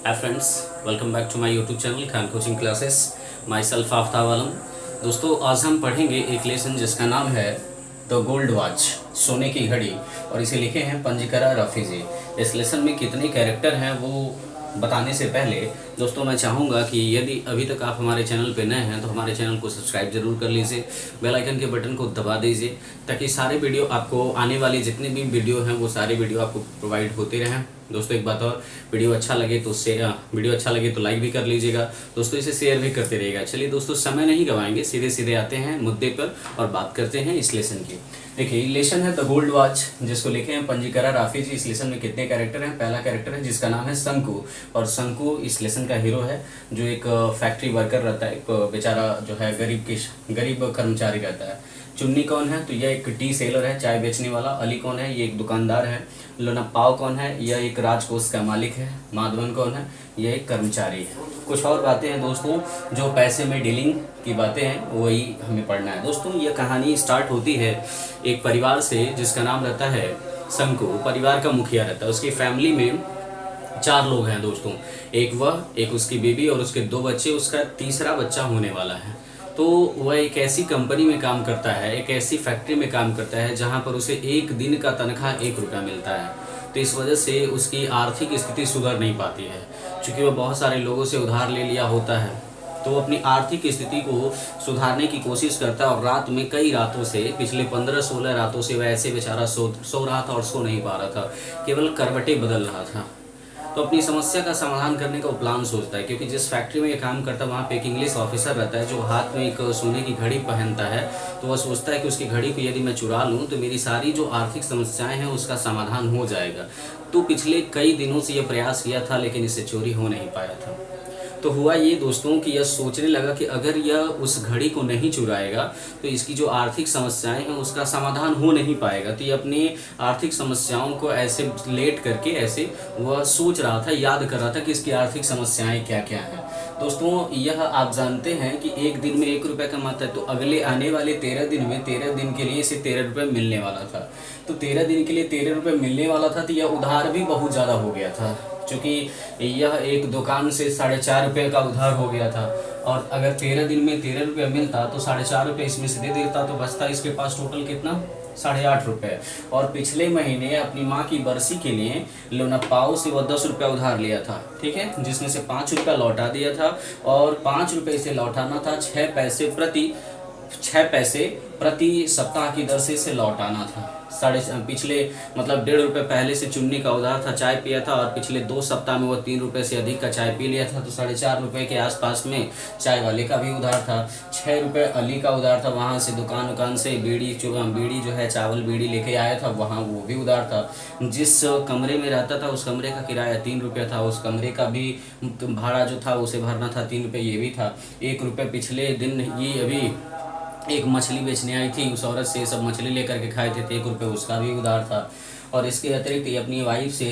Hi friends, welcome back to my YouTube channel Khan coaching classes. Myself Aftab Alam. दोस्तों, आज हम पढ़ेंगे एक लेसन जिसका नाम है द गोल्ड वॉच, सोने की घड़ी, और इसे लिखे हैं पंजीकरा रफीजी। इस लेसन में कितने कैरेक्टर हैं वो बताने से पहले दोस्तों मैं चाहूँगा कि यदि अभी तक आप हमारे चैनल पर नए हैं तो हमारे चैनल को सब्सक्राइब जरूर कर लीजिए, बेल आइकन के बटन को दबा दीजिए ताकि सारे वीडियो आपको आने वाली जितने भी वीडियो हैं वो सारे वीडियो आपको प्रोवाइड होते रहें। दोस्तों एक बात और, वीडियो अच्छा लगे तो लाइक भी कर लीजिएगा दोस्तों, इसे शेयर भी करते रहिएगा। चलिए दोस्तों, समय नहीं गवाएंगे, सीधे सीधे आते हैं मुद्दे पर और बात करते हैं इस लेसन की। देखिए, लेसन है द गोल्ड वॉच, जिसको लिखे हैं पंजीकरा राफीजी। इस लेसन में कितने कैरेक्टर हैं? पहला कैरेक्टर है जिसका नाम है शंकु, और शंकु इस लेसन का हीरो है, जो एक फैक्ट्री वर्कर रहता है, एक बेचारा जो है गरीब कर्मचारी रहता है। चुन्नी कौन है? तो यह एक टी सेलर है, चाय बेचने वाला। अली कौन है? ये एक दुकानदार है। लोनापाव कौन है? यह एक राजकोष का मालिक है। माधवन कौन है? यह एक कर्मचारी है। कुछ और बातें हैं दोस्तों, जो पैसे में डीलिंग की बातें हैं वही हमें पढ़ना है। दोस्तों, यह कहानी स्टार्ट होती है एक परिवार से जिसका नाम रहता है शंकु। परिवार का मुखिया रहता है। उसकी फैमिली में 4 लोग हैं दोस्तों, एक वह, एक उसकी बीवी और उसके 2 बच्चे। उसका तीसरा बच्चा होने वाला है। तो वह एक ऐसी कंपनी में काम करता है, एक ऐसी फैक्ट्री में काम करता है जहां पर उसे एक दिन का तनख्वाह 1 रुपया मिलता है। तो इस वजह से उसकी आर्थिक स्थिति सुधर नहीं पाती है, क्योंकि वह बहुत सारे लोगों से उधार ले लिया होता है। तो वो अपनी आर्थिक स्थिति को सुधारने की कोशिश करता है, और रात में कई रातों से, पिछले 15-16 रातों से वह ऐसे बेचारा सो रहा था और सो नहीं पा रहा था, केवल करवटें बदल रहा था। तो अपनी समस्या का समाधान करने का वो प्लान सोचता है, क्योंकि जिस फैक्ट्री में ये काम करता है वहाँ पे एक इंग्लिश ऑफिसर रहता है जो हाथ में एक सोने की घड़ी पहनता है। तो वह सोचता है कि उसकी घड़ी को यदि मैं चुरा लूँ तो मेरी सारी जो आर्थिक समस्याएं हैं उसका समाधान हो जाएगा। तो पिछले कई दिनों से यह प्रयास किया था, लेकिन इससे चोरी हो नहीं पाया था। तो हुआ ये दोस्तों कि यह सोचने लगा कि अगर यह उस घड़ी को नहीं चुराएगा तो इसकी जो आर्थिक समस्याएं हैं उसका समाधान हो नहीं पाएगा। तो ये अपनी आर्थिक समस्याओं को ऐसे लेट करके ऐसे वह सोच रहा था, याद कर रहा था कि इसकी आर्थिक समस्याएं क्या क्या हैं। दोस्तों, यह आप जानते हैं कि एक दिन में 1 रुपया कमाता है, तो अगले आने वाले 13 दिन में 13 दिन के लिए इसे 13 रुपये मिलने वाला था। तो 13 दिन के लिए 13 रुपये मिलने वाला था, तो यह उधार भी बहुत ज़्यादा हो गया था, क्योंकि यह एक दुकान से 4.5 रुपये का उधार हो गया था। और अगर 13 दिन में 13 रुपये मिलता तो 4.5 रुपये इसमें से दे देता, तो बचता इसके पास टोटल कितना? 8.5 रुपये। और पिछले महीने अपनी माँ की बरसी के लिए लोनापाव से वह 10 रुपया उधार लिया था, ठीक है, जिसमें से 5 रुपया लौटा दिया था। और 5 रुपये से लौटाना था, 6 पैसे प्रति सप्ताह की दर से इसे लौटाना था। पिछले मतलब 1.5 रुपये पहले से चुन्नी का उधार था, चाय पिया था, और पिछले 2 सप्ताह में वो 3 रुपये से अधिक का चाय पी लिया था। तो 4.5 रुपये के आसपास में चाय वाले का भी उधार था। 6 रुपये अली का उधार था, वहाँ से दुकान से बीड़ी जो है चावल बीड़ी लेके आया था, वहाँ वो भी उधार था। जिस कमरे में रहता था उस कमरे का किराया 3 रुपये था, उस कमरे का भी भाड़ा जो था उसे भरना था 3 रुपये, ये भी था। 1 रुपये पिछले दिन ये अभी एक मछली बेचने आई थी, उस औरत से सब मछली लेकर के खाए थे, तो 1 रुपये उसका भी उधार था। और इसके अतिरिक्त ये अपनी वाइफ से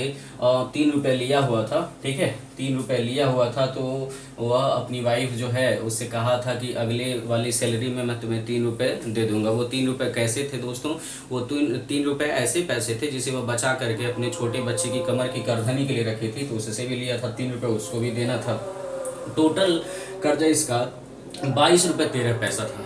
3 रुपये लिया हुआ था, ठीक है, 3 रुपये लिया हुआ था। तो वह अपनी वाइफ जो है उससे कहा था कि अगले वाली सैलरी में मैं तुम्हें 3 रुपये दे दूंगा। वो 3 रुपये कैसे थे दोस्तों? वो 3 रुपये ऐसे पैसे थे जिसे वह बचा करके अपने छोटे बच्चे की कमर की करधनी के लिए रखी थी, तो उससे भी लिया था। 3 रुपये उसको भी देना था। टोटल कर्जा इसका 22 रुपये 13 पैसा था।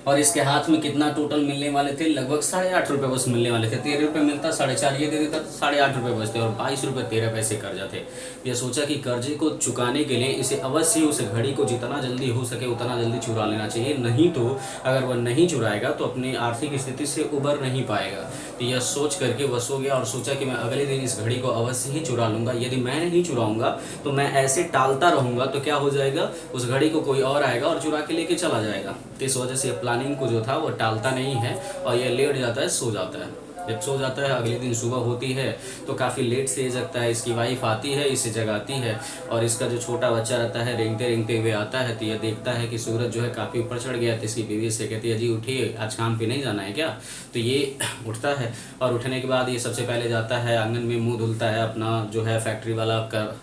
और इसके हाथ में कितना टोटल मिलने वाले थे? लगभग 8.5 रुपये बस मिलने वाले थे। 13 रुपये मिलता, 4.5 ये दे देता, 8.5 रुपये बचते, और 22 रुपये 13 पैसे कर्जा थे। यह सोचा कि कर्जे को चुकाने के लिए इसे अवश्य ही उस घड़ी को जितना जल्दी हो सके उतना जल्दी चुरा लेना चाहिए, नहीं तो अगर वह नहीं चुराएगा तो अपनी आर्थिक स्थिति से उबर नहीं पाएगा। तो यह सोच करके वह सो गया और सोचा कि मैं अगले दिन इस घड़ी को अवश्य ही चुरा लूँगा। यदि मैं नहीं चुराऊँगा तो मैं ऐसे टालता रहूँगा तो क्या हो जाएगा, उस घड़ी को कोई और आएगा और चुरा के लेके चला जाएगा। तो इस वजह से प्लानिंग को जो था वो टालता नहीं है, और ये लेट जाता है, सो जाता है। जब सो जाता है, अगले दिन सुबह होती है तो काफ़ी लेट से जगता है। इसकी वाइफ आती है, इसे जगाती है, और इसका जो छोटा बच्चा रहता है रेंगते रेंगते हुए आता है। तो यह देखता है कि सूरज जो है काफ़ी ऊपर चढ़ गया। तो इसकी बीवी से कहती है, जी उठिए, आज काम पे नहीं जाना है क्या? तो ये उठता है, और उठने के बाद ये सबसे पहले जाता है आंगन में, मुँह धुलता है, अपना जो है फैक्ट्री वाला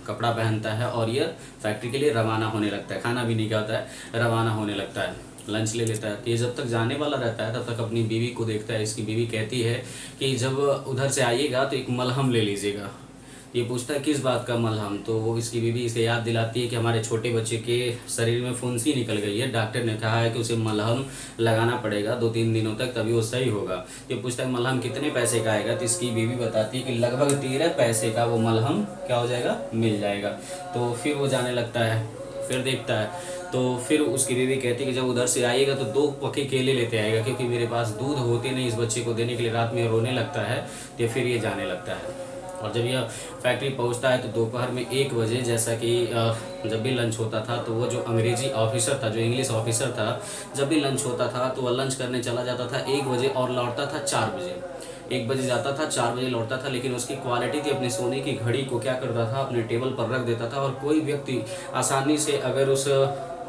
कपड़ा पहनता है, और यह फैक्ट्री के लिए रवाना होने लगता है। खाना भी नहीं खाता है, रवाना होने लगता है, लंच ले लेता है। तो ये जब तक जाने वाला रहता है तब तक अपनी बीवी को देखता है। इसकी बीवी कहती है कि जब उधर से आइएगा तो एक मलहम ले लीजिएगा। ये पूछता है किस बात का मलहम, तो वो इसकी बीवी इसे याद दिलाती है कि हमारे छोटे बच्चे के शरीर में फुंसी निकल गई है, डॉक्टर ने कहा है कि उसे मलहम लगाना पड़ेगा 2-3 दिनों तक, तभी वो सही होगा। ये पूछता है मलहम कितने पैसे का आएगा, तो इसकी बीवी बताती है कि लगभग 13 पैसे का वो मलहम क्या हो जाएगा, मिल जाएगा। तो फिर वो जाने लगता है, फिर देखता है, तो फिर उसकी बीवी कहती है कि जब उधर से आइएगा तो 2 पके केले लेते आएगा, क्योंकि मेरे पास दूध होते नहीं इस बच्चे को देने के लिए। रात में रोने लगता है, तो फिर ये जाने लगता है। और जब यह फैक्ट्री पहुंचता है तो दोपहर में 1 बजे, जैसा कि जब भी लंच होता था तो वो जो अंग्रेजी ऑफिसर था, जो इंग्लिश ऑफिसर था, जब भी लंच होता था तो वह लंच करने चला जाता था 1 बजे और लौटता था 4 बजे। 1 बजे जाता था, 4 बजे लौटता था, लेकिन उसकी क्वालिटी थी, अपने सोने की घड़ी को क्या करता था, अपने टेबल पर रख देता था। और कोई व्यक्ति आसानी से अगर उस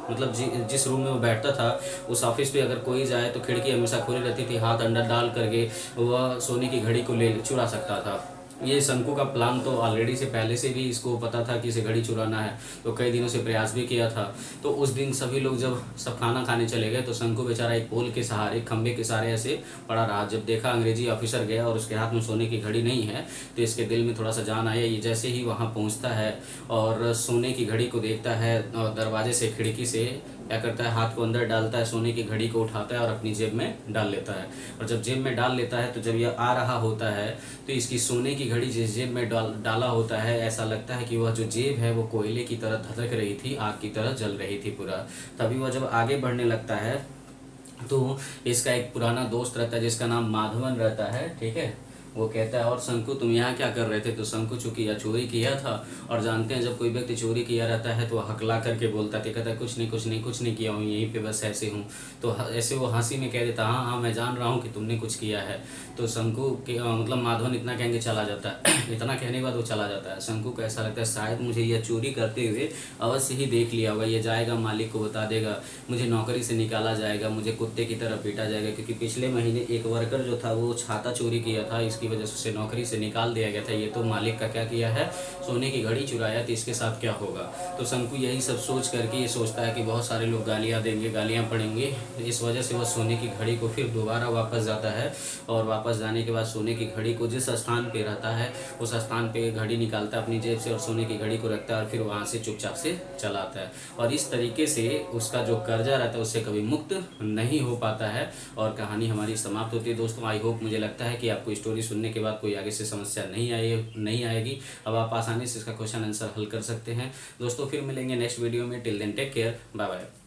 मतलब जिस रूम में वो बैठता था उस ऑफिस पे अगर कोई जाए तो खिड़की हमेशा खुली रहती थी, हाथ अंदर डाल करके वह सोने की घड़ी को ले चुरा सकता था। ये शंकु का प्लान तो ऑलरेडी से पहले से भी इसको पता था कि इसे घड़ी चुराना है, तो कई दिनों से प्रयास भी किया था। तो उस दिन सभी लोग जब सब खाना खाने चले गए तो शंकु बेचारा एक पोल के सहारे, खंबे के सहारे ऐसे पड़ा रहा। जब देखा अंग्रेजी ऑफिसर गया और उसके हाथ में सोने की घड़ी नहीं है तो इसके दिल में थोड़ा सा जान आया। ये जैसे ही वहाँ पहुँचता है और सोने की घड़ी को देखता है और दरवाजे से, खिड़की से क्या करता है, हाथ को अंदर डालता है, सोने की घड़ी को उठाता है और अपनी जेब में डाल लेता है। और जब जेब में डाल लेता है तो जब यह आ रहा होता है तो इसकी सोने की घड़ी जिस जेब में डाला होता है, ऐसा लगता है कि वह जो जेब है वो कोयले की तरह धधक रही थी, आग की तरह जल रही थी पूरा। तभी वह जब आगे बढ़ने लगता है तो इसका एक पुराना दोस्त रहता है जिसका नाम माधवन रहता है, ठीक है। वो कहता है और शंकु तुम यहाँ क्या कर रहे थे, तो शंकु चूंकि यह चोरी किया था और जानते हैं जब कोई व्यक्ति चोरी किया रहता है तो वह हकला करके बोलता है, कहता है कुछ नहीं किया हूँ, यहीं पे बस ऐसे हूँ। तो ऐसे वो हंसी में कह देता हाँ हाँ मैं जान रहा हूँ कि तुमने कुछ किया है। तो शंकु के मतलब माधवन इतना कहेंगे चला जाता है इतना कहने के बाद वो चला जाता है। शंकु को ऐसा लगता है शायद मुझे यह चोरी करते हुए अवश्य ही देख लिया होगा, ये जाएगा मालिक को बता देगा, मुझे नौकरी से निकाला जाएगा, मुझे कुत्ते की तरह पीटा जाएगा। क्योंकि पिछले महीने एक वर्कर जो था वो छाता चोरी किया था, इसकी वजह से उसे नौकरी से निकाल दिया गया था। ये तो मालिक का क्या किया है, सोने की घड़ी चुराया, तो इसके साथ क्या होगा। तो शंकु यही सब सोच करके ये सोचता है कि बहुत सारे लोग गालियाँ देंगे, गालियाँ पड़ेंगी, इस वजह से वह सोने की घड़ी को फिर दोबारा वापस जाता है। और वापस जाने के बाद सोने की घड़ी को जिस स्थान पे रहता है उस स्थान पे घड़ी निकालता है अपनी जेब से और सोने की घड़ी को रखता है और फिर वहाँ से चुपचाप से चला आता है। और इस तरीके से उसका जो कर्जा रहता है उससे कभी मुक्त नहीं हो पाता है और कहानी हमारी समाप्त होती है। दोस्तों आई होप, मुझे लगता है कि आपको स्टोरी सुनने के बाद कोई आगे से समस्या नहीं आएगी। अब आप आसानी से इसका क्वेश्चन आंसर हल कर सकते हैं। दोस्तों फिर मिलेंगे नेक्स्ट वीडियो में, till then take care, bye bye.